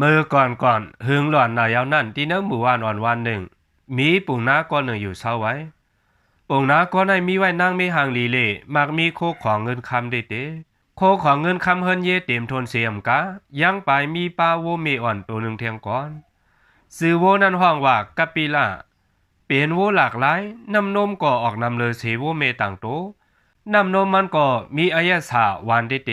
มือก่อนหึงหลอนหนายาวนั่นที่เนื้อหมู่วานอ่อนวันหนึ่งมีปุ่งน้าก้อนหนึ่งอยู่เศร้าไว้ปุ่งน้าก้อนในมีไว้นั่งมีหางลีเล่มักมีโคของเงินคำเด็ดโคของเงินคำเฮินเย่เต็มทนเสียมกะยังไปมีปลาโวเมอ่อนตัวหนึ่งเทียงก่อนซื้อโวนั้นห้องว่ากัปปิล่าเป็นโวหลากหลายน้ำนมก็ออกนำเลยเสโวเมต่างโตน้ำนมมันก็มีอายะสาหวานเด็ด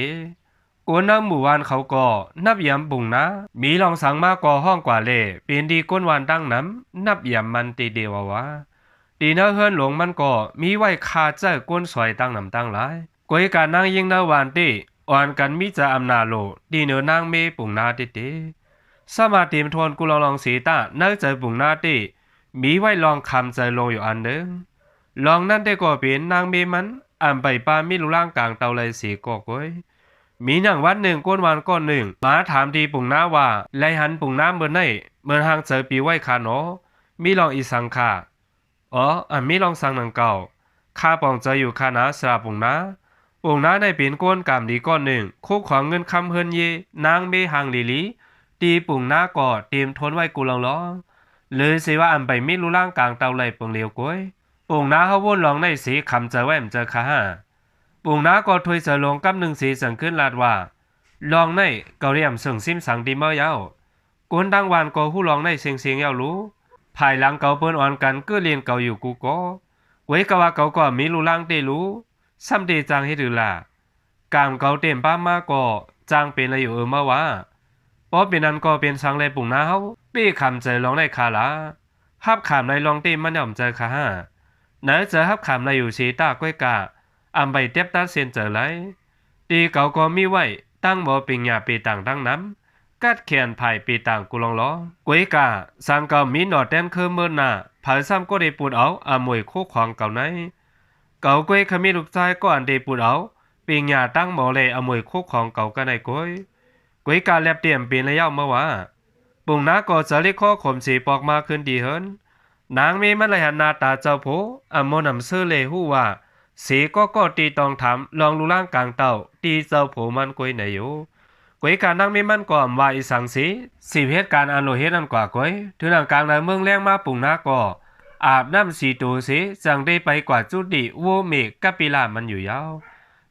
กวนน้ำหมู่วานเขาก็นับยำปุ่งนะมีลองสั่งมากกว่าห้องกว่าเล่เป็นดีก้นวานตั้งน้ำนับยำมันตีเดียววะดีเนื้อเฮิรนหลงมันก็มีไว้คาเจ้าก้นสวยตั้งน้ำตั้งหลายกวยการนั่งยิงเนื้อวานตีอ่อนกันมิจะอำนาโลดีเนื้อนางเมปุ่งนาเด็ดสมาติมทวนกุลองสีตาเนื้อใจปุ่งนาตีมีไว้ลองคำใจลงอยู่อันเดิมลองนั่นได้ก็เป็นนางเมมันอ่ำไปปามิลุล่างกลางเตาเลยสีก็กวยมีหนังวัดหนึ่งก้นวานก้อนหนึ่งมาถามทีปุ่งน้าว่าไลหันปุ่งน้ำเมื่อไหนเมื่อหางเจอปีไว้คาโนมีลองอีสังคามีลองสังหนังเก่าข้าปองเจออยู่คานาสระปุ่งน้าปุ่งน้าในเป็นก้นกามดีก้อนหนึ่งคุกของเงินคำเฮินเยนางเมหางลีลีตีปุ่งน้าก่อเตรียมทนไว้กูลองล้อเลยสิว่าไปมิลุล่างกลางเตาเลยปุ่งเลียวก้อยปุ่งน้าเขาวนลองในสีคำเจอแวมเจอคาห้าปุ่งน้าก็ถอยเสลงกับหนึ่งสีสังขึ้นลาดว่าลองในเกาเรียมส่งซิมสังดีเมื่อยาวกวนดังวานก็หู้ลองในเสียงยาวรู้ภายหลังเกาเปิ้นอ่อนกันก็เรียนเกาอยู่กูก็ไว้กะว่าเกาก็มีลุล่างเตรู้ซ้ำเตจางให้ดูล่ะกามเกาเต็มป้ามาก็จางเป็นอะไรอยู่เมื่อวะเพราะเป็นนั้นก็เป็นสังเลยปุ่งน้าเขาปี้คำใจลองในคาละฮับขามในลองเต็มมันย่อมเจอคาห้าไหนเจอฮับขามในอยู่สีตาก้อยกะใบเต็บตาเซียนเจอไรตีเก่าก็มีไว้ตั้งบ่ปิงหยาปีต่างตั้งน้ำกัดเขียนไผ่ปีต่างกุลองล้อกวยกาสังเก่ามีหนอดแดนคือเมื่อหน้าผายซ้ำก็ได้ปูดเอามวยคู่ของเก่าไหนเก่ากวยขมีลูกชายก็อันได้ปูดเอาปิงหยาตั้งหมอเลยมวยคู่ของเก่ากันในกวยกาแลบเตรียมเป็นระยะเมื่อวาปุ่งน้าก็จะเรียกข้อข่มสีปอกมาขึ้นดีเฮินนางมีมันเลยหันนาตาเจ้าโผโมนำเสื้อเลยหู้ว่าสีก็ตีตองถามลองลูล่างกลางเต่าตีเจ้าโผมันกวยไหนอยู่กวยการนั่งมีมันก่อมว่าอีสังสีเหตุการณ์อันโลเฮ็ดนั่นกว่ากวยถึงหลังกลางในเมืองแรงมาปุ่งน้าก็อาบน้ำสีตูสีจังได้ไปกว่าจุดดิโวเมกกับปีลามันอยู่ยาว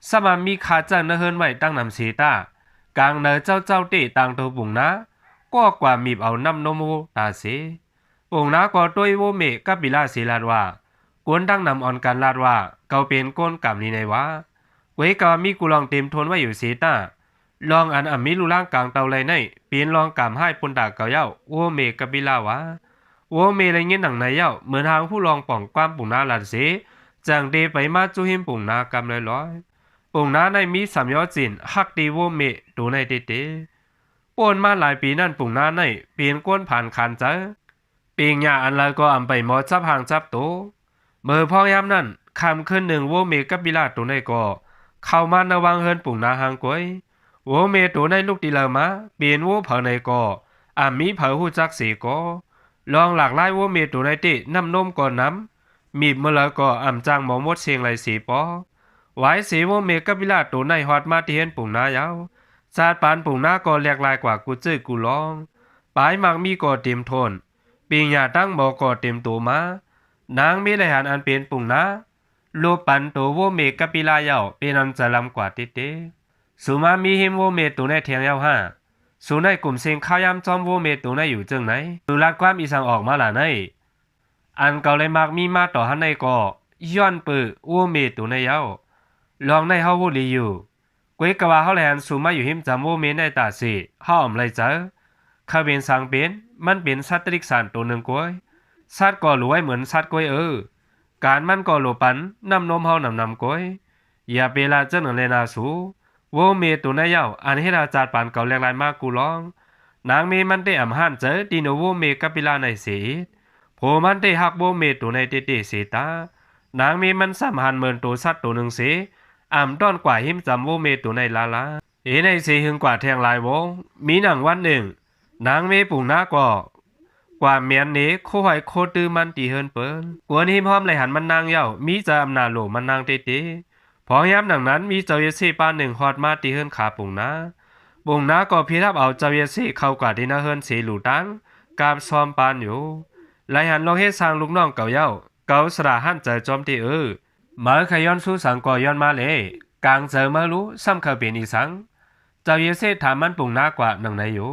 สมามีขาจังเนเฮินไว้ตั้งนำสีตากลางเนเจ้าตีต่างตัวปุ่งน้าก็กว่ามีเอาน้ำนมตาสีปุ่งน้าก็ตัวโวเมกกับปีลาสีลาดว่ากวนตั้งนำอ่อนการลาดว่าเกาเป็นก้นกำนี้ในวะไว้กามีกูลองเต็มทนไว้อยู่สีตาลองอันมิลุล่างกลางเตาเลยในเปลี่ยนลองกำให้ปนดาเกาเย้าโวเมกบิลาวะโวเมอะไรเงี้ยหนังในเย้าเหมือนทางผู้ลองป่องความปุ่งนาหลัดเสจังเดไปมาจูหิมปุ่งนากำเลยร้อยปุ่งนาในมีสามยอดจินฮักดีโวเมดูในเตปนมาหลายปีนั่นปุ่งนาในเปลี่ยนก้นผ่านคันเจอปีงยาอันละก็ไปหมอจับหางจับโตเมื่อพอยามนั้นคำขึ้นหนึ่งโวเมกับบิลาตัวในก็เข้ามาระวังเฮินปุ่งนาหางกวยโวเมตัวในลูกตีเลมาเปลี่ยนโวเผาในก็มีเผาหูจักสีก็ลองหลากหลายโวเมตัวในติน้ำนมก่อนน้ำมีเมื่อแล้วก็จางหมอมดเสียงไหลสีปอไว้สีโวเมกับบิลาตัวในฮอดมาที่เห็นปุ่งนายาวซาดปานปุ่งนาก็แหลกลายกว่ากูจื้อกูลองปลายมักมีก็เต็มทนปีงยาตั้งหมอก็เต็มตัวมานางมีรายหันอันเป็นปุ่งนะโลปันตัวโวเมกับปิลาเยาเป็นอันจะลำกว่าติเตสุมามีหิมโวเมตัวในเทียงเยาห้าสุในกลุ่มเซงข้าวยำจอมโวเมตัวในอยู่จึงไหนดูรัดความอีสังออกมาล่ะในอันเก่าเลยมักมีมาต่อหันในก็ย้อนปือโวเมตัวในเยาลองในเฮาวูลีอยู่กวยกะว่าเฮาแลนสุมาอยู่หิมจำโวเมในตาสิเฮาอมไรเจอข้าเป็นสังเป็นมันเป็นสัตว์ตริกสารตัวหนึ่งกวยสัตว์ก็รวยเหมือนสัตว์กวยการมันก็โลปันน้ำนมเฮานำก้อยอย่าเปลาเจ้าหนึ่งเลนาสูโวเมตัวในเย้าอันให้ราจาดปานเก่าแรงลายมากกูร้องนางเมมันได้ห่านเจอดีโนโวเมกับปิลาในสีโผมันได้หักโวเมตัวในเตสีตานางเมมันสามหันเหมือนตัวสัตว์ตัวหนึ่งสีต้อนกว่าหิมจำโวเมตัวในลาในสีหึงกว่าแทงลายวงมีหนังวันหนึ่งนางเมปุ่งหน้าก็กว่าเมียนนี้โคหอยโคตื้อมันตีเฮินเปิ้นกวนหิมพร้อมเลยหันมันนางเย้ามีจะอำนาจโหลมันนางเตพอย้ำดังนั้นมีเจ้าเยซี่ป้าหนึ่งฮอดมาตีเฮินขาปุ่งนะ บุงน้าก็พิทับเอาเจ้าเยซี่เข้ากว่าที่นาเฮินสีหลูตังกาบซ้อมปานอยู่ไลหันลองเฮ็ดสร้างลูกน้องเก่าเย้าเก่าสระหันเจอจอมที่มาขย้อนสู้สังก่อย้อนมาเลยกลางเจอมารู้ซ้ำเขาเป็นอีสังเจ้าเยซี่ถามมันปุงน้ากว่าหนังไหนอยู่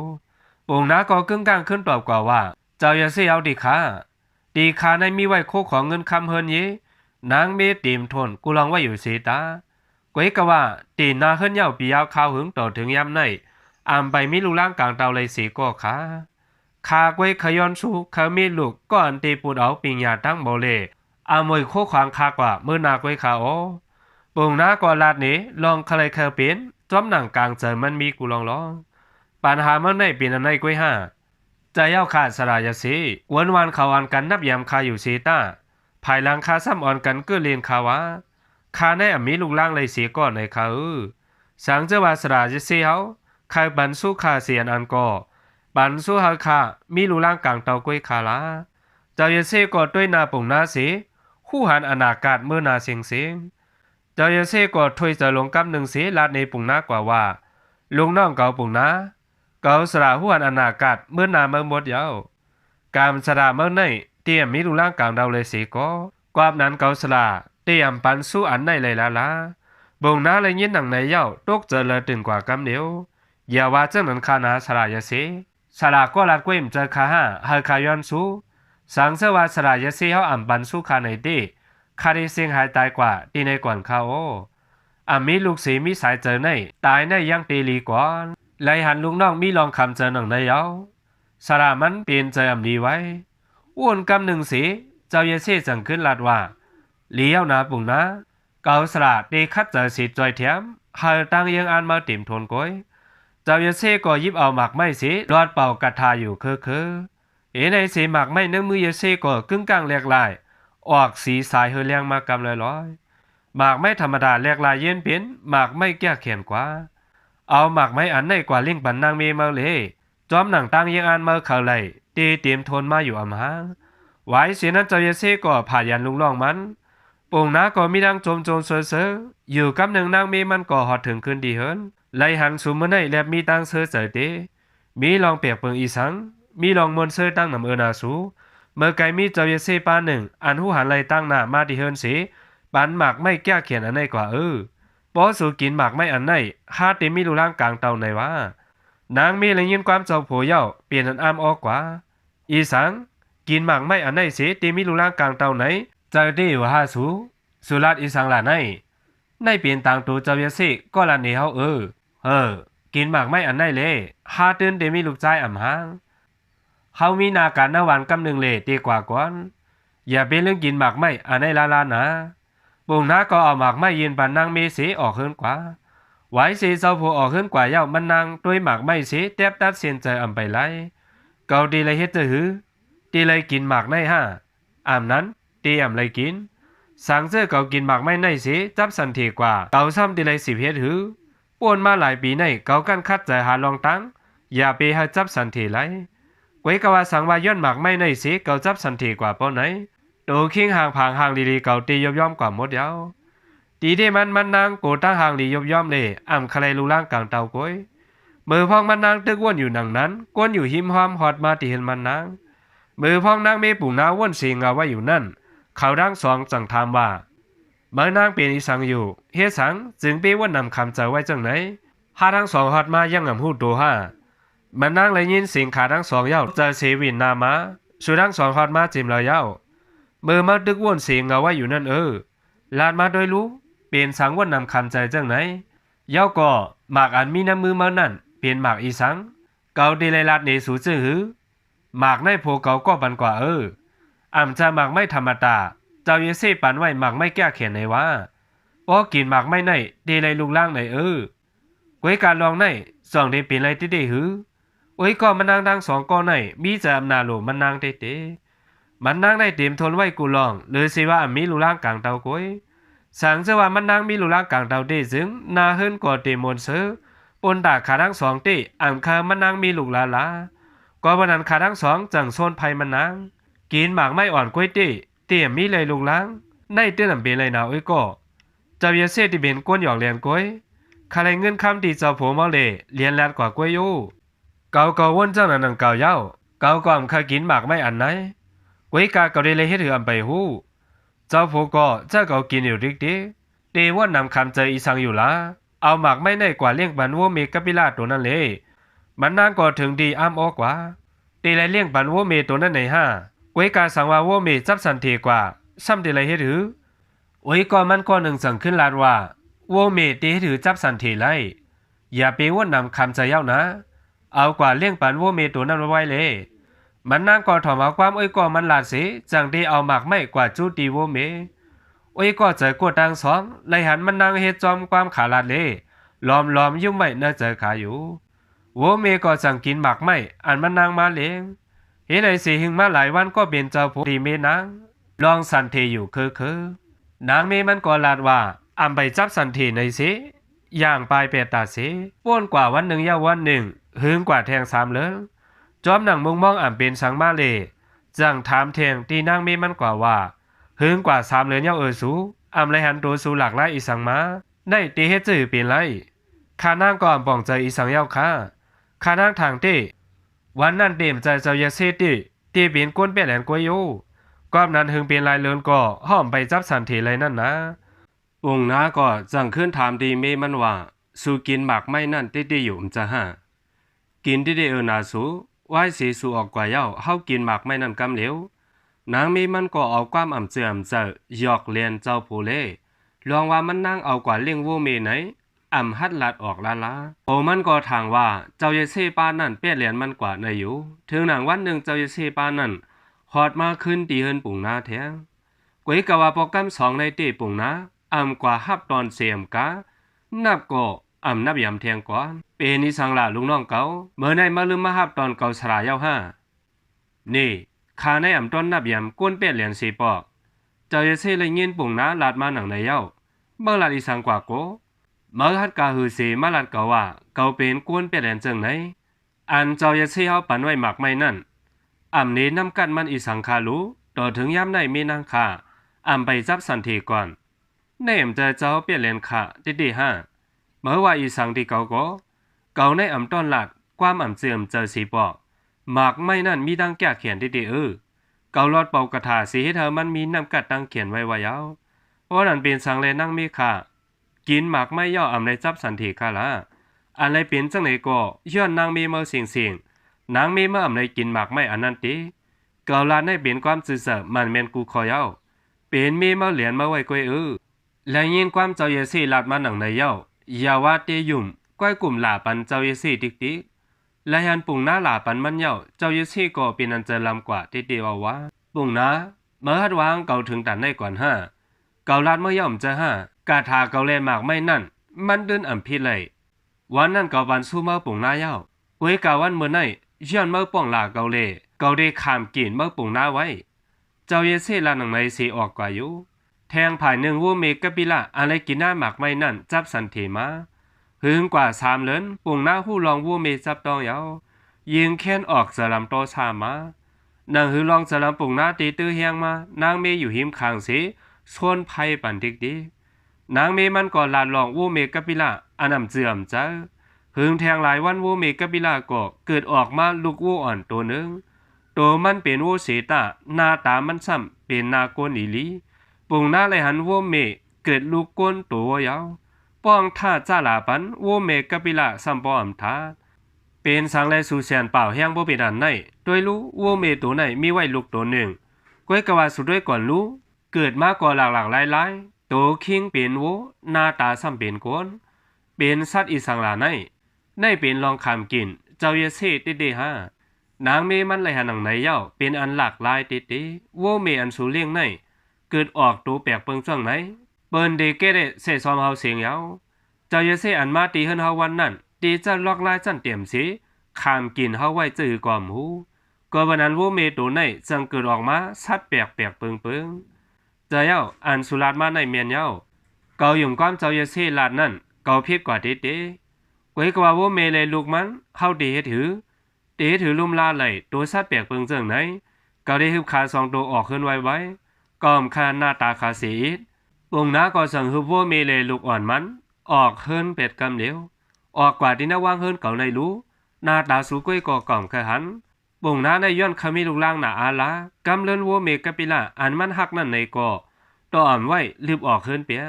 ปุงน้าก็กึ่งกลางขึ้นตอบกว่าว่าเจ้าเยซี่เอาดีคาในมีไว้โคของเงินคำเฮินเยนางเมตีมทนกูลองไว้อยู่สีตาก๋วยกะว่าตีนาเฮินเย้าปียาวข้าวหึงต่อถึงยามในอามไปมีลูล่างกลางเตาเลยสีก็คากวยขย้อนสู้เขามีลูกก็อันตีปูดเอาปิงยาตั้งโบเลอามวยโคขวางคากว่าเมื่อนากวยขาโอปุงน้าก็ลาดนี้ลองคลายเคยเป็นจอมหนังกลางเจอมันมีกูลองปัญหามันในปีนั้นในกวยห้าใจเย้าขาดสลายสีวันเขาอ่อนกันนับยามคาอยู่สีตาภายหลังคาซ้ำอ่อนกันก็เลียนคาวะคาในมีลูกล่างเลยเสียก่อนในเขาสังเจว่าสลายสีเขาใครบันสู้คาเสียนอันก็บันสู้หาคามีลูกล่างกลางเตากวยคาละเจ้าเยเซ่ก็ด้วยนาปุ่งนาสีคู่หันอนาคาศเมื่อนาเสียงเจ้าเยเซ่ก็ถอยจะลงกำหนึ่งสีลาดในปุ่งนากว่าว่าลุงน้องเก่าปุ่งนาเก่าสระหัวอนาคาศเมื่อนาเมื่อหมดยาวการสระเมื่อในเตรียมมีลูกล่างกลางดาวเลยสีก็ความนั้นเก่าสระเตรียมปันสู้อันในเลยละบุงนาเลยยินหนังในเย้าตกเจอเลยตื่นกว่ากำเดียวอย่าว่าเจ้านั้นคานาสระยาสีสระก็ลาดกุ้ยมเจอคาห้าหาคาย้อนสู้สังเสว่าสระยาสีเขาอ่ำปันสู้คาในดีคาดีเสียงหายตายกว่าตีในก่อนเขามีลูกสีมีสายเจอในตายในยังตีลีก่อนไลหันลูกน้องมีลองคำเจอหนังในเย้าสระมันเปลี่ยนเจอดีไว้อ้วนกำหนึ่งสีเจ้าเยซี่จังขึ้นลาดว่าเลี้ยวนะปุ่งนะเกาสระดีคัดเจอสีจอยเทียมหาตั้งยังอันมาติ่มทนก้อยเจ้าเยซี่ก็ยิบเอาหมากไม้สีรอดเป่ากระทาอยู่คือในสีหมากไม้เนื้อมือเยซี่ก็กึ่งกลางแหลกลายออกสีสายเฮเลียงมากำลอยหมากไม่ธรรมดาแหลกลายเย็นเพี้ยนหมากไม่แก้เขียนกว่าเอาหมากไม้อันในกว่าลิงปันนางเมมาเลยจอมหนังตั้งยังอันมาเขาเลยตีเตรียมทนมาอยู่อำหางไว้เสียนั้นเจ้าเยซี่ก็ผ่ายันลุงล่องมันปุ่งน้าก็มีดังโจมเสืออยู่กับหนึ่งนางเมมันก็หอดถึงคืนดีเฮินไล่หันสูมมันได้แลบมีตังเสือเจอเตมีลองเปียกเปิงอีสังมีลองมนเสือตั้งนำนาสูเมื่อไกมีเจ้าเยซี่ปานหนึ่งอันหูหันไล่ตั้งหน้ามาดีเฮินสีปันหมากไม่แก้เขียนอันไหนกว่าปอสูกินหมากไม่อันไหนฮาเตมีลูล่างกลางเตาไหนวะนางมีเลยยินความเจ้าโผเย้าเปลี่ยนอันอ้ามออกกว่าอีสังกินหมากไม่อันไหนสีเตมีลูล่างกลางเตาไหนเจอที่อยู่5สุรัดอีสังละในเปลี่ยนต่างตัวเจ้าเยซี่ก็ละนี่เฮากินหมากไม่อันไหนเลยฮาตื่นเตมีลูกใจอ่ำหางเขามีนาการนาวันกำหนึ่งเลยตีกว่าก่อนอย่าเป็นเรื่องกินหมากไม่อันไหนลานะปุ่งน้าก็เอาหมากไม่ยืนปันนางมีสีออกขึ้นกว่าไว้สีเจ้าผู้ออกขึ้นกว่าเย้ามันนางด้วยหมากไม่สีเตียบตัดเสียนใจอ่ำไปไล่เกาดีเลยเฮ็ดจะหือตีเลยกินหมากในนั้นตีอ่ำเลยกินสังเสื้อเก่ากินหมากไม่ในสีจับสันทีกว่าเก่าซ้ำตีเลย10เฮ็ดหือป่วนมาหลายปีในเก่ากันคัดใจหาลองตั้งอย่าไปให้จับสันทีไล่ไว้กว่าสังว่าย้อนหมากไม่ในสีเก่าจับสันทีกว่าป้อไหนโตคิงห่างผางห่างดีๆเก่าตีย่อมกว่าหมดยาวตีได้มันนางโกตั้งห่างดีย่อมเลยอ่ำคลายลูล่างกลางเตาก้อยมือพองมันนางตึกวนอยู่หนังนั้นก้นอยู่หิมหอมหอดมาตีเห็นมันนางมือพองนางเมปุ่งนาวนสีเงาไว้อยู่นั่นเขาดังสองจังถามว่าเมื่อนางเป็นอีสังอยู่เฮสังจึงไปว่านำคำเจอไว้จังไหนหาทั้งสองหอดมายังงำหูตัวมันนางเลยยินเสียงขาทั้งสองเย้าเจอเสวินนามาสุดังสองหอดมาจิมเลยเย้ามือมาตึกวนเสียงเงาไว้อยู่นั่นลาดมาโดยรู้เปลี่ยนสังว่านำคำใจจังไหนเย้าก็หมากอันมีน้ำมือมานั่นเปลี่ยนหมากอีสังเกาดีเลยลาดเนสูจื้อหือหมากในโพเกาก็บันกว่าอ่ำจะหมากไม่ธรรมดาเจ้าเยซี่ปันไว้หมากไม่แก้เขียนในว่าพอกินหมากไม่ในดีเลยลุงล่างในกวยการลองในสองได้เป็นไรที่ได้หือก็มันนางดังสองก้อนในมีจะอำนาโลมันนางเตมันนางได้เต็มทนไว้กูลองหรือสิว่ามีลุงล่างกลางเตากวยสังเสว่ามันนางมีลุงล่างกลางเตาเตซึ่งนาเฮิรนก่อเตมนเสือปนตาขาทั้งสองเตอ่ำคามันนางมีลูกลาก็วันนั้นขาทั้งสองจังโซนภัยมันนางกินหมากไม่อ่อนกวยเตี้ยมีเลยลุงล้างในเตี้ยนำเป็นเลยนะก็เจ้าเยเซ่ที่เป็นก้นหยอกเลียนกวย คาเลยเงินคำที่เจ้าโผมาเลยเรียนแลดกว่ากวยอยู่เก่าก็วนเจ้าหนังเก่าเย้าเก่าก่อมเคยกินหมากไม่อันไหนกวยกาก็ได้เลยเฮ็ดถืออันไปหูเจ้าโผก็เจ้าก็กินอยู่ดิกดิเดว่านำคำเจออีสังอยู่ละเอาหมากไม่ในกว่าเลี้ยงบันวัวเมกะปิลาตัวนั้นเลยมันนางก็ถึงดีอ้ำออกกว่าเดเลยเลี้ยงบันวัวเมตัวนั้นในห้ากวยกาสังว่าวัวเมจับสันทีกว่าซ้ำเดเลยเฮ็ดถือโอ้ยก็มันก็หนึ่งสั่งขึ้นลาดว่าวัวเมเดเฮ็ดถือจับสันทีไลอย่าไปว่านำคำเจอเย้านะเอากว่าเลี้ยงบันวัวเมตัวนั้นไว้เลยมันนางก็ถอมเอาความก็มันลาดสิจังได้เอาหมากไม่กว่าจูดีวัวเมก็เจอกดดังสองเลยหันมันนางเฮ็ดจอมความขาลาดเลยล้อมยุ่งไม่น่าเจอขาอยู่วัวเมก็จังกินหมากไม่อันมันนางมาเลงเฮ็ดไอ้สิหึงมาหลายวันก็เป็นเจ้าผู้ดีเมนางลองสันเทอยู่คือนางเมมันก็ลาดว่าอำไปจับสันเทในสิอย่างปลายเปตาสิป้วนกว่าวันหนึ่งยาววันหนึ่งหึงกว่าแทงสามเลิงจอมหนังมุงมองอ่ำเป็นสังมาเลจังถามแทงตีนางเมมันกว่าว่าหึงกว่าสามเลินยาวสูอำไรหันตัวสู่หลักไล่อีสังมาได้ตีเฮ็ดจื้อเป็นไรข้านางก็อ่ำป่องใจอีสังยาวค่ะข้านางทางเต้วันนั้นเต็มใจเจ้าเยเซติตีเป็นก้นเปียแหลนกวยอยู่ก้อมนั้นหึงเป็นลายเลินก็ห้อมไปจับสันทีเลยนั่นนะองค์น้าก็จังขึ้นถามดีเมมันว่าสู้กินหมากไม่นั่นติอยู่จะฮะกินที่นาสูไว้สีสูออกกว่าเย้าเฮากินหมากไม่นั่นกำเหลวนางมีมันก็เอาความอ่ำเจือมเจอหยอกเลียนเจ้าผู้เล่ลองว่ามันนั่งเอากว่าเลี้ยงวัวเมไหนอ่ำฮัดลัดออกละโอมันก็ทางว่าเจ้าเยเซป้านั่นเปี้ยเหรียญมันกว่าในอยู่ถึงหนังวันหนึ่งเจ้าเยเซป้านั่นหอดมาขึ้นตีเฮินปุ่งนาแทงก๋วยกะว่าโปรแกรมสองในตีปุ่งนาอ่ำกว่าฮับตอนเสียมกานับก็อ่ำนับยำแทงก่อนเป็นนิสังละลุงน้องเก่าเมื่อในมาลืมมาฮับตอนเก่าสลายเย้าห้านี่ข้าในอ่ำต้นนับยำก้นเปี้ยเหรียญสีปอกเจ้าเยเซเลยเงินปุ่งนาลาดมาหนังในเย้าเมื่อลาดอีสังกว่าโกเมื่อฮัดกาหือเสมาลาดเก่าว่าเก่าเป็นก้นเปี้ยเหรียญจังไหนอันเจ้าเยเซเฮาปันไว้หมักไม่นั่นอ่ำนี้นำกันมันอีสังคารู้ต่อถึงย้ำในมีนางคาอ่ำไปจับสันทีก่อนเนมจะเจ้าเปี้ยเหรียญค่ะดีห้าเมื่อว่าอีสังที่เก่าก็เก่าในอ่ำต้นลาดความอ่ำเสื่อมเจอสีปอกหมากไม่นั่นมีดังแก่เขียนดีเกาลอดเป่ากระถาสีให้เธอมันมีน้ำกัดดังเขียนไว้ว่ายาวเพราะนั่นเป็นสังเลนั่งมีค่ะกินหมากไม่ย่ออำในจับสันทีค่ะละอะไรเป็นจังไหนก็ย้อนนางมีเมื่อสิ่งนางมีเมื่ออำในกินหมากไม่อันนั้นตีเกาลาดในเป็นความซื่อสัตย์มันเมนกูคอยาวเป็นมีเมื่อเหรียญมาไว้กวยและยินความเจ้าเยซี่ลาดมาหนังในเย้ายาวาเตยุ่มก้อยกลุ่มหลาปันเจ้าเยซี่ติ๊กและยันปุ่งหน้าหลาปันมันเย้าเจ้าเยซี่ก็เป็นอันเจริญกว่าที่ว่าว่าปุ่งหน้าเมื่อฮัดวางเก่าถึงตันได้ก่อนห้าเก่าลาดเมื่อย่อมจะห้ากาถาเก่าแลมากไม่นั่นมันเดินอ่ำพิเลยวันนั้นเก่าบันสู้เมื่อปุ่งหน้าเย้าเว้ยกาวันเมื่อไหนย้อนเมื่อป่องหลาเก่าเล่เก่าได้ขามกินเมื่อปุ่งหน้าไว้เจ้าเยซี่ลาหนังในสีออกกว่าอยู่แทงผ่ายหนึ่งวัวเมกะปิละอะไรกินหน้าหมักไม่นั่นจับสันเทมาหึงกว่าสามเลินปุ่งหน้าหู้ลองวัวเมจับตองยาวยิงแค้นออกสลัมโตชามานางหือลองสลัมปุ่งหน้าตีตื้อเฮียงมานางเมอยู่หิมคางสีส่วนไพ่ปันดิกดีนางเมมันก่อลาดลองวัวเมกะปิละอันนำเจือมเจ้าหึงแทงหลายวันวัวเมกะปิละก็เกิดออกมาลูกวัวอ่อนตัวหนึ่งตัวมันเป็นวัวเสตาหน้าตามันซ้ำเป็นนาโกนอีลีปุ่งหน้าเลยหันวัวเมเกิดลูกก้นตัวยาวป้องท่าจ้าหลาปันวัวเมกะปิละซ้ำป้อมท่าเป็นสังแลสู่เสียนเปล่าแห้งบ่เป็นอันไหนโดยรู้วัวเมตัวไหนมีไว้ลูกตัวหนึ่งก้อยกะว่าสุดด้วยก่อนรู้เกิดมาก่อหลากหลายโตคิงเป็นวัวหน้าตาซ้ำเป็นก้นเป็นสัตว์อีสังหลาในเป็นลองคำกินเจ้าเยเซติเดห้านางเมมันเลยหันหนังในเย้าเป็นอันหลากหลายติวัวเมอันสูเลี้ยงในเกิดออกตัวแปลกเปิงช่วงไหนเปิ้นเดเกเรเสซอมเฮาเสียงยาวเจ้าเยเซอันมาตีเฮินเฮาวันนั้นตีจะลอกลายจันเตรียมสิขามกินเฮาไว้จื้อกอมหูก็วันนั้นวัวเมตัวในจังเกิดออกมาสัดแปลกเปิงเจ้าเย้าอันสุราดมาในเมียนเย้าเกาอยู่ความเจ้าเยเซลาดนั่นเกาผิดกว่าเด้ก๋วยกว่าวัวเมเลยลูกมันเฮาเดถือลุ่มลาไหลตัวสัดแปลกเปิงจังไหนเกาได้ฮึบขาสองตัวออกขึ้นไว้กอมคาหน้าตาคาสีปุ่งน้าก็สั่งฮึบวัวเมเลยลูกอ่อนมัน ออกเฮินเป็ดกำเหลียวออกกว่าที่น่าวางเฮินเก่าในรู้หน้าตาสูก้อยก่อกล่อมแค่หันปุ่งน้าในย้อนขมีลูกล่างหน้าอาลากำเลินวัวเมกะปิละอันมันหักนั่นในก่อต่ออ่ำไว้ลืบออกเฮินเปีย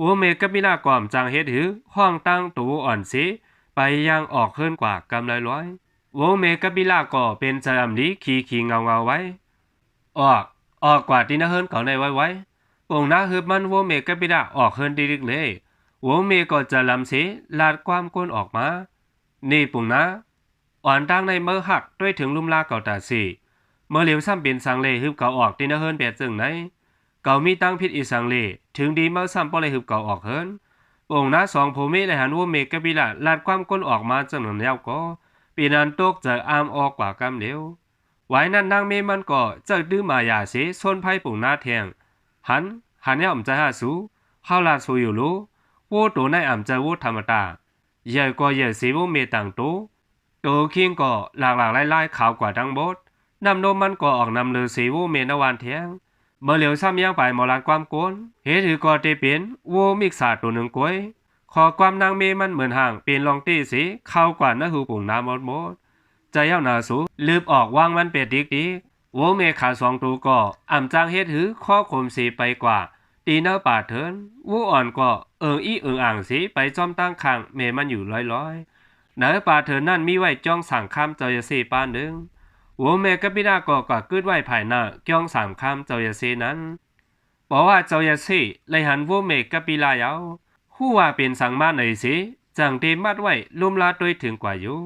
วัวเมกะปิละก่อมจางเฮ็ดหือห้องตั้งตัวอ่อนสีไปยังออกเฮินกว่ากำลอยวัวเมกะปิละก่อเป็นใจอ่ำนี้ขี่เงาไว้ออกกว่าที่น่าเฮินเก่าในไว้ปุ่งน้าหืบมันวัวเมกะปิละออกเฮินดีๆเลยวัวเมก็จะลำสีลาดความก้นออกมานี่ปุ่งน้าอ่อนตั้งในเมื่อหักด้วยถึงลุ่มลาเก่าตาสีเมื่อเหลียวซ้ำเป็นสังเลฮึบเก่าออกที่น่าเฮินเปียจึงไหนเก่ามีตั้งพิษอีสังเลถึงดีเมื่อซ้ำป้อเลยฮึบเก่าออกเฮินปุ่งน้าสองผู้มีเลยหันวัวเมกะปิละลาดความก้นออกมาจนหนุนแล้วก็ปีนันตกจะอามออกกว่ากำเหลียวไว้นั่นนางเมมันก็จะดื้อมายาสีส้นไพ่ปุ่งน้าแทงหันเนี่ยอ่ำใจหาสูเข้าลาสูอยู่รู้วูตัวในอ่ำใจวูธรรมดาใหญ่ก็ใหญ่สีวูเมต่างตัวคิงก็หลากไล่ข่าวกว่าทั้งบดนำนมมันก็ออกนำเลือสีวูเมนวันเทียงเมื่อเหลียวซ้ำยังไปมอลานความโกนเฮถือก็เตเป็นวูมิกษาตัวหนึ่งกวยขอความนางเมมันเหมือนห่างเป็นลองตีสีเข้ากว่าน้าหูปุ่งน้ำหมดใจเย้าหนาสูลืบออกวางมันเป็ดดิกวูเมขาสองตัวก็อ่ำจางเฮ็ดหือข้อคมสีไปกว่าตีเนื้อป่าเถินวูอ่อนก็อ่างสีไปจอมตั้งข้างเมมันอยู่ลอยเนื้อป่าเถินนั่นมีไว้จ้องสั่งคำเจ้าอย่าสีปานหนึ่งวูเมกับปิดาก็กึดไว้ภายหน้าจ้องสามคำเจ้าอย่าสีนั้นบอกว่าเจ้าอย่าสีเลยหันวูเมกับปิลายาวหู้ว่าเป็นสั่งมาหน่อยสิจังเตมัดไว้ลุ่มลาด้วยถึงกว่าอยู่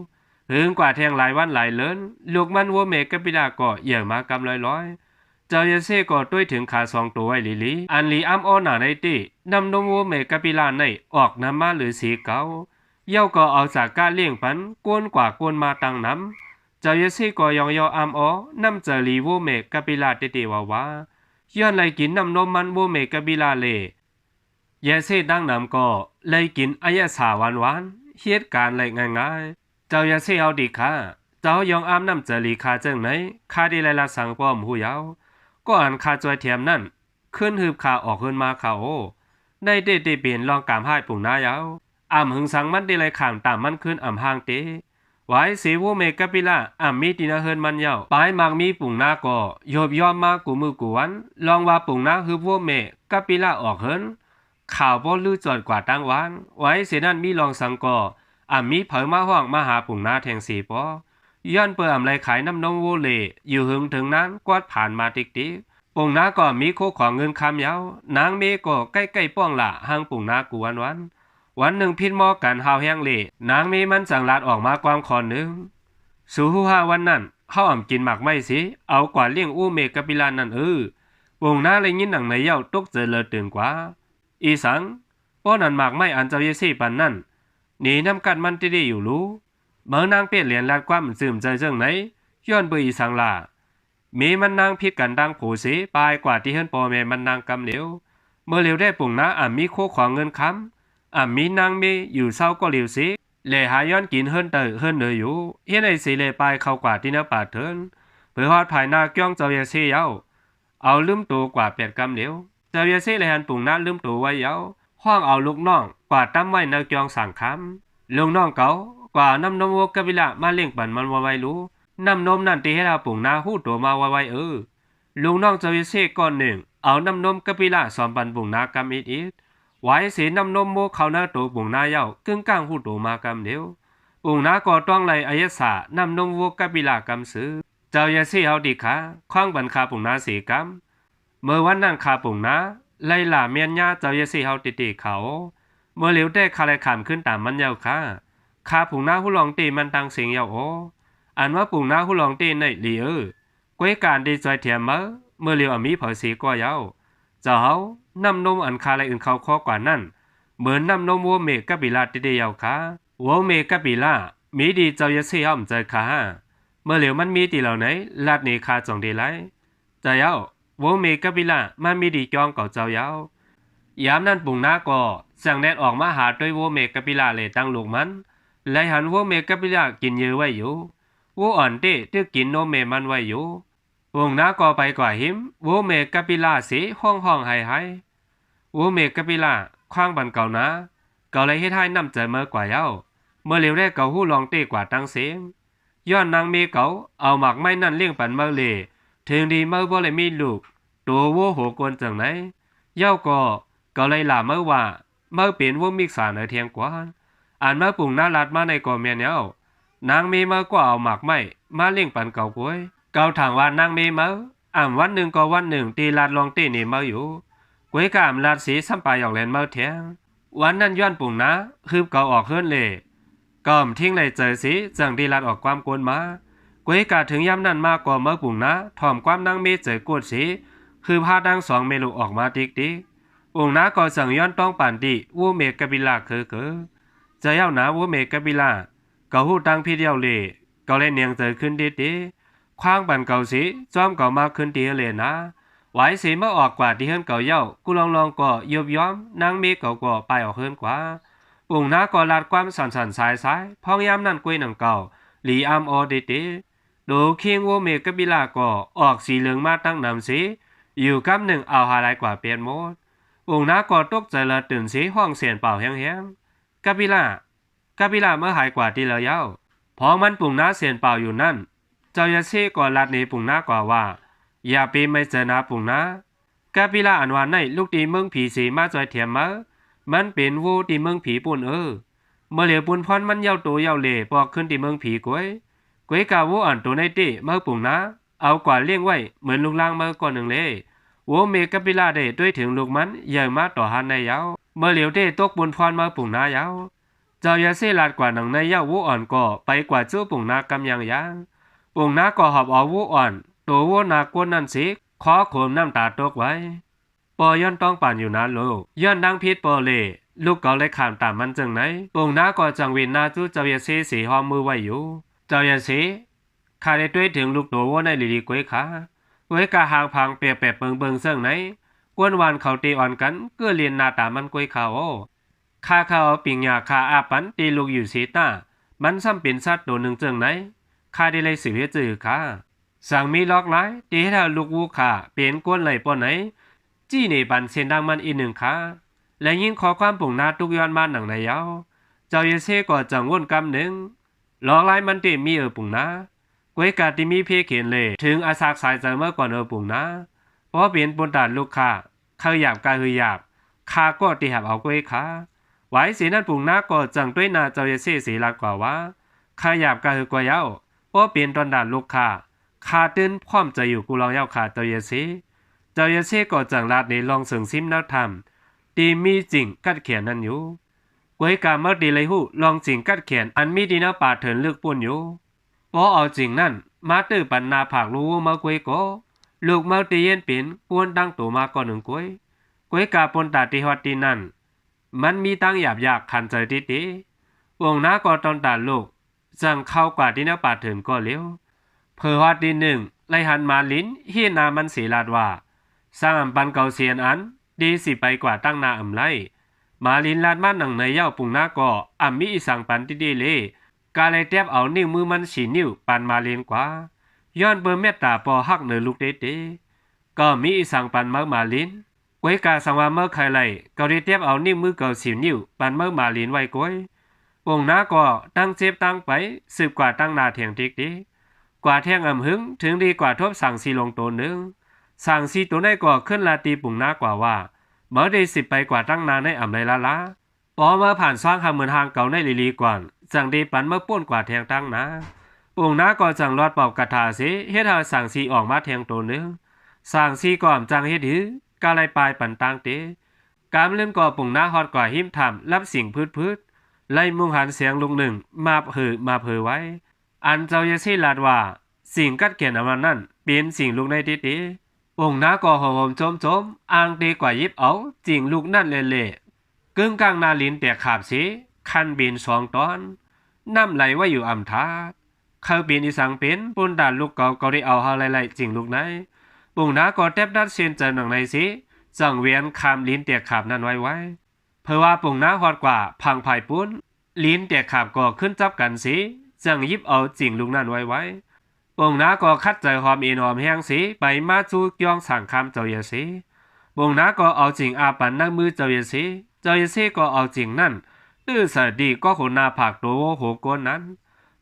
ถึงกว่าแทงหลายวันหลายเลินลูกมันวูเมกับปิดาก็เยี่ยมากำลอยเจ้าอย่าสีก็ด้วยถึงขาสองตัวไว้ลีอันลีอ้ำอ้อหนาในตีนำนมวูเมกับปิลาในออกน้ำมาหรือสีเก่าเย่าก็เอาจากการเลี้ยงปันกวนกว่ากวนมาตั้งน้ำเจ้าเยซี่ก็ยองอ้ำอ้อนำเจอลีวูเมกับปิลาติว่าย้อนเลยกินน้ำนมมันวูเมกับปิลาเลเยซี่ดังน้ำก็เลยกินอายะสาวันเหตุการณ์เลยง่ายเจ้าเยซี่เอาดีค่ะเจ้ายองอ้ำน้ำเจอลีคาเจิงไหนคาดีไลละสังป้อมหูยาวก็อ่านคาจอยเทียมนั่นขึ้นหืบขาออกขึ้นมาเขาได้เปลี่ยนลองกามให้ปุ่งหน้ายาวอ่ำหึงสังมันดีเลยข่างตามมันขึ้นอ่ำห่างเตไว้สีวูเมกับปิละอ่ำมีตินาเฮินมันเยาปลายมักมีปุ่งหน้าก็ยบยอมมากูมือกูวันลองว่าปุ่งหน้าคือวูเมกับปิละออกเฮินข่าวบ่ลือจอดกว่าตั้งวันไว้เสียนั่นมีลองสังก็อ่ำมีเผยมาห้องมาหาปุ่งหน้าแทงสีปอย้อนเปิดอ่ำไรขายน้ำนมโวเลอยู่หึงถึงนั้นกวาดผ่านมาติ๊กปุ่งหน้าก็มีโคของเงินคำยาวนางเมก็ใกล้ป้องละห่างปุ่งหน้ากูวันหนึ่งพิษมอกันหาวแห้งเละนางมีมันสั่งลาดออกมาความขอหนึ่งสู่หูห้าวันนั้นเข้าอ่ำกินหมากไม่สิเอากว่าเลี้ยงอู้เมกับปิลานั่นวงหน้าเลยยินหนังในเย้าตกเจอเลยตื่นกว่าอีสังป้อนันหมากไม่อันเจ้าเยซี่ปันนั่นหนีน้ำกัดมันที่อยู่รู้เมื่อนางเปลี่ยนเหรียญลาดความซึมใจเจิงไหนย้อนเบออีสังลามีมันนางพิษกันดังผูสีปลายกว่าที่เฮิรนปอเมมันนางกำเหลียวเมื่อเหลียวได้ปุ่งหน้ามีโคของเงินคำมีนางมีอยู่เศร้าก็เหลียวสิเลหาย้อนกินเฮิรนเนยอยู่เฮียนไอสีเลปลายเข้ากว่าที่เนื้อป่าเถินเพื่อฮอดภายหน้าเกี้ยงเจ้าเยซี่เย้าเอาลืมตัวกว่า8 กำเหลียวเจ้าเยซี่เลยหันปุ่งหน้าลืมตัวไว้เย้าห้องเอาลูกน้องกว่าตั้มไว้ในเกี้ยงสั่งคำลูกน้องเก่ากว่าน้ำนมวัวกบิละมาเลี้ยงปั่นมันไว้รู้น้ำนมนั่นตีให้เราปุ่งหน้าหู้ตัวมาไว้ลุงน้องเจ้าเยซี่ก้อนหนึ่งเอาน้ำนมกบิละสอนปั่นปุ่งหน้ากำอีดไว้เสียน้ำนมโมเขาหน้าตัวปุ่งหน้าเย้ากึ่งกลางหู้ตัวมากำเดียวปุ่งหน้าก็ต้องไล่อายะสาน้ำนมวัวกบิละกำซื้อเจ้าเยซี่เอาดีขาคว้างบันคาปุ่งหน้าสีกำเมื่อวันนั้นคาปุ่งหน้าไล่ล่าเมียนญาเจ้าเยซี่เอาติเขาเมื่อเหลียวได้คาเลยขามขึ้นตามมันเย้าคาปุ่งหน้าหู้ลองตีมันตังเสียงเย้าอันว่าปุ่งหน้าหู้ลองตีในลีก้วยการดีใจเทียมเมื่อเหลียวมีเผยสีก็เย้าเจ้าเขาน้ำนมอันคาอะไรอื่นเขาข้อกว่านั้นเหมือนน้ำนมวัวเมกับปิลาติเดียวค่ะวัวเมกับปิลามีดีเจ้าเยซี่อ้อมใจค่ะเมื่อเหลียวมันมีตีเหล่าไหนลาดนี้คาจงดีไรเจ้าเย้าวัวเมกับปิลามันมีดีจองเก่าเจ้าเย้ายามนั้นปุ่งหน้าก็สั่งแดดออกมาหาด้วยวัวเมกับปิลาเลยตั้งลูกมันไล่หันวัวเมกับปิลากินเยอะไว้อยู่วัวอ่อนเต้ที่กินนมเมมันไว้อยู่วงน้าก็ไปกว่าหิมวัวเมกับปิลาสีห้องไห้วัวเมกับปิลาคว้างบันเก่านะ ก็เลยให้ทายนำใจเมื่อกว่าเย้าเมื่อเร็วแรกเกาหู้ลองเตะกว่าตั้งเสียงย้อนนางเมเกาเอาหมากไม้นั่นเลี้ยงปันเมื่อเลถึงดีเมื่อบ่เลยมีลูกตัววัวโหกวนจังไหนเย้าก็เลยหลาเมื่อว่าเมื่อเป็นวงมิกษาในเทียงกว่าอ่านเมื่อปุ่งน่ารัดมาในก่อเมียนเย้านางเมเมื่อก็เอาหมากไม้มาเลี้ยงปันเก่าป่วยเกาถางว่านางเมเมื่อวันหนึ่งก็วันหนึ่งตีลาดลองเตะนี่เมื่ออยู่กวยกามลาดสีสัมปายอกแลนเมื่อเทียงวันนั้นย้อนปุ่งนะคืบเก่าออกเฮือนเลยก่อมทิ้งเลยเจอสีจังตีลาดออกความกวนมากวยกาถึงย้ำนั้นมากกว่าเมื่อปุ่งนะถ่อมความนางเมเจอกดสีคือพาดังสองเมลูออกมาติ๊กองค์น้าก็สั่งย้อนต้องปั่นดีวัวเมกบิลาคือจะเย้าหนาวัวเมกบิลาก็หูตังพี่เดียวเลยก็เลยเนียงเจอขึ้นดีคว้างปั่นเก่าสีจอมเก่ามาขึ้นดีเลยนะไหวสีเมื่อออกกว่าที่เฮิรนเก่าเย้ากูลองก็ยบย้อมนางเมเก่าก็ไปออกเฮิรนกว่าองค์น้าก็ลาดความสันสายพองย้ำนั่นกวยหนังเก่าหลีอามอดีดูเคียงวัวเมกบิลาก็ออกสีเหลืองมาตั้งนำสีอยู่กับหนึ่งเอาหาลายกว่าเปลี่ยนโมดองค์น้าก็ตกใจละตื่นสีห้องเสียนเป่าแห้งกบิลาเมื่อหายกว่าที่แล้วเย้าพอมันปุ่งน้าเสียนเป่าอยู่นั่นเจ้ายาเซ่ก็ลัดหนีปุ่งน้ากว่าว่าอย่าไปไม่เจอนาปุ่งน้ากบิลาอันวานในลูกตีเมืองผีสีมาจอยเทียมมามันเป็นวูตีเมืองผีปุ่นเมื่อเหลียวปุ่นพรมันเย้าตัวเย้าเล่ปอกขึ้นที่เมืองผีกวยกาวูอ่อนตัวในตีเมื่อปุ่งน้าเอากว่าเลี้ยงไว้เหมือนลูกล่างเมื่อก่อนหนึ่งเลยวัวเมกบิลาได้ด้วยถึงลูกมันใหญ่มาต่อหันในเย้าเมื่อเหลียวได้ตกปุ่นพรมาปุ่งน้าเย้าเจ้ายาเซ่ลาดกว่าหนังในเย้าวัวอ่อนก็ไปกว่าจู้ปุ่งน้ากำยังปุ่งน้าก็หอบเอาวัวอ่อนตัววัวนากวนนั่นสิขอโขมน้ำตาตกไว้ปอย้อนต้องปั่นอยู่นั้นลูกย้อนดังพิษปอเล่ลูกก็เลยขามตามมันจึงไหนปุ่งน้าก็จังวินนาจู้เจ้ายาเซ่สีหอมมือไว้อยู่เจ้ายาเซ่ข้าได้ด้วยถึงลูกตัววัวในลีกวยขาไว้กะหางพังเปียกเบิงเสื่องไหนกวนวานเขาตีอ่อนกันเกื้อเลียนหน้าตามันกวยเขาข้าเขาปิงยาข้าอาปันตีลูกอยู่สีตามันซ้ำเป็นสัตว์ตัวหนึ่งเจืองไหนข้าได้เลยสืบให้จือข้าสั่งมีล็อกไล่ตีให้เราลูกวูข้าเป็นกวนไหลป้อนไหนจี้ในบันเส้นดังมันอีกหนึ่งข้าและยิ่งขอความปุ่งนาตุกย้อนมาหนังในเย้าเจ้าเยเซ่ก็จังวนกำหนึ่งล็อกไล่มันตีมีปุ่งนากวยกาติมีเพียเขียนเลยถึงอาสากสายเจอเมื่อก่อนปุ่งนะเพราะเป็นปนตาลูกค้าเขาหยาบกาหือหยาบข้าก็ตีหับเอากวยขาไว้สีนั่นปุ่งน้าก็จังด้วยนาเจ้าเยเซ่สีลากกว่าว่าข้าหยาบกาหือกว่าเย้าเพราะเป็นตอนด่านลูกค้าข้าตื่นพร้อมจะอยู่กูลองเย้าขาเจ้าเยเซ่ก็จังลาดในลองเสริงซิมนักทำตีมีจริงกัดเขียนนั่นอยู่กวยกาเมื่อดีเลยหูลองจริงกัดเขียนอันมีดีนาป่าเถินเลือกปุ่นอยู่พอเอาจริงนั่นมาตื้อปันนาผากรู้มากวยก็ลูกเมื่อตีเย็นเป็นปวนตั้งตัวมาก่อนหนึ่งกวยกาปนตาตีฮอดตีนั่นมันมีตั้งหยาบยากขันใจตีวงน้าก็ตอนตาลูกจังเข้ากว่าที่นาป่าเถินก็เลี้ยวเพอฮอดตีหนึ่งไล่หันมาลิ้นเฮียนามันสีลาดว่าสร้างปันเก่าเสียนอันดีสิไปกว่าตั้งนาไล่มาลิ้นลาดมาหนังในเย้าปุ่งน้าก็มีอีสังปันดีเลยกาเลยแทบเอานิ้วมือมันสีนิ้วปันมาเลียนกว่าย้อนเบอร์เมตตาปอหักเนอลูกเต้ก็มีอีสังปันเมื่อมาลิ้นไว้กาสังว่าเมื่อใครไล่ก็ได้แทบเอานิ้วมือเก่าสีนิ้วปันเมื่อมาลิ้นไว้ก้อยปุ่งน้าก็ตั้งเจ็บตั้งไปสืบกว่าตั้งนาเถียงดีกว่าเที่ยงหึงถึงดีกว่าทบสั่งสีลงตัวหนึ่งสั่งสีตัวได้ก็ขึ้นลาตีปุ่งน้ากว่าว่าเมื่อได้สิบไปกว่าตั้งนาในไรละพอมาผ่านสร้างหาเหมือนทางเก่าในลีก่อนจังดีปันเมื่อป้นกว่าแทงตั้งนะปุ่งน้าก็จังรอดเป่ากระถาสิเฮ็ดให้สั่งสีออกมาแทงตัวหนึ่งสั่งสีก่อมจังเฮ็ดหือกาไลปลายปันตั้งเตกามเล่มก่อปุ่งน้าฮอดกว่าหิมทำรับสิ่งพืชไล่มุงหันเสียงลุงหนึ่งมาเผอไว้อันเจ้าเยซี่ลาดว่าสิ่งกัดเขียนอันนั้นเป็นสิ่งลูกในตีองค์น้าก็หอมจมอ่างตีกว่ายิบเอาจริงลูกนั่นเละกึ่งกลางนาลินแต่ขาบสีคันบินสองตอนน้ำไหลว่าอยู่อ่ำทาเขาบินอีสังเป็นปุ่นด่านลูกเก่าก็ได้เอาเฮาไล่จริงลูกไหนปุ่งน้าก็แทบดัดเส้นเจอหนังในสิจังเวียนคำลิ้นแต่ขาบนั้นไว้เพราะว่าปุ่งน้าฮอดกว่าพังไผ่ปุ้นลิ้นแต่ขาบก็ขึ้นจับกันสิจังยิบเอาจริงลูกนั้นไว้ปุ่งน้าก็คัดใจหอมอีนหอมแห้งสิไปมาจูย่องสั่งคำเจ้าเยสิปุ่งน้าก็เอาจริงอาปันนั่งมือเจ้าเยสิก็เอาจริงนั่น สดีก็คนหน้าผักตัวโหกวนนั้น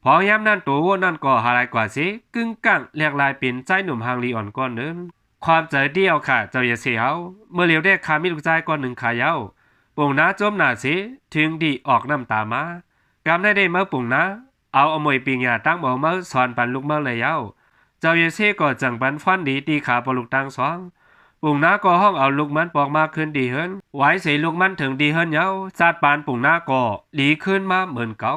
พอย้ำนั่นตัวนั่นก็หาไรกว่าสิกึ่งกังเรียกลายเป็นใจหนุ่มฮังลีอ่อนก้อนนึงความใจเดียวค่ะเจ้าอย่าเสียวเมื่อเลียวได้คามีลูกใจก้อนหนึ่งขายาวปุ่งน้าจมหน้าสิถึงดีออกน้ำตามากำได้เมื่อปุ่งน้าเอาอมวยปิงยาตั้งบ่เมื่อสอนปันลูกเมื่อเลยเย้าเจ้าอย่าเสียก็จังปันฟันดีตีขาปลุกตังสองปุ่งน้าก็ห้องเอาลูกมันปอกมาขึ้นดีเฮิรนไว้เสียลูกมันถึงดีเฮิรนเย้าซาดปานปุ่งน้าก็ดีขึ้นมาเหมือนเก่า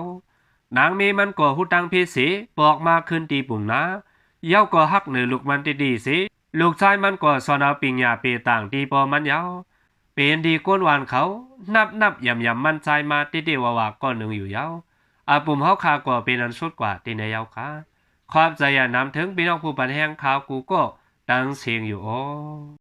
นางมีมันก็หูตังพี่สีปอกมาขึ้นตีปุ่งน้าเย้าก็ฮักเหนือลูกมันดีสิลูกชายมันก็สอนเอาปิงยาเปต่างตีปอมันเย้าเป็นดีก้นหวานเขานับยำมันใจมาติเดียวว่าก้อนหนึ่งอยู่เย้าอาปุ่มเฮาคาก็เป็นอันสุดกว่าตีในเย้าค่ะความใจอย่านำถึงพี่น้องผู้ปันแห่งข่าวกูก็ดังเสียงอยู่โอ้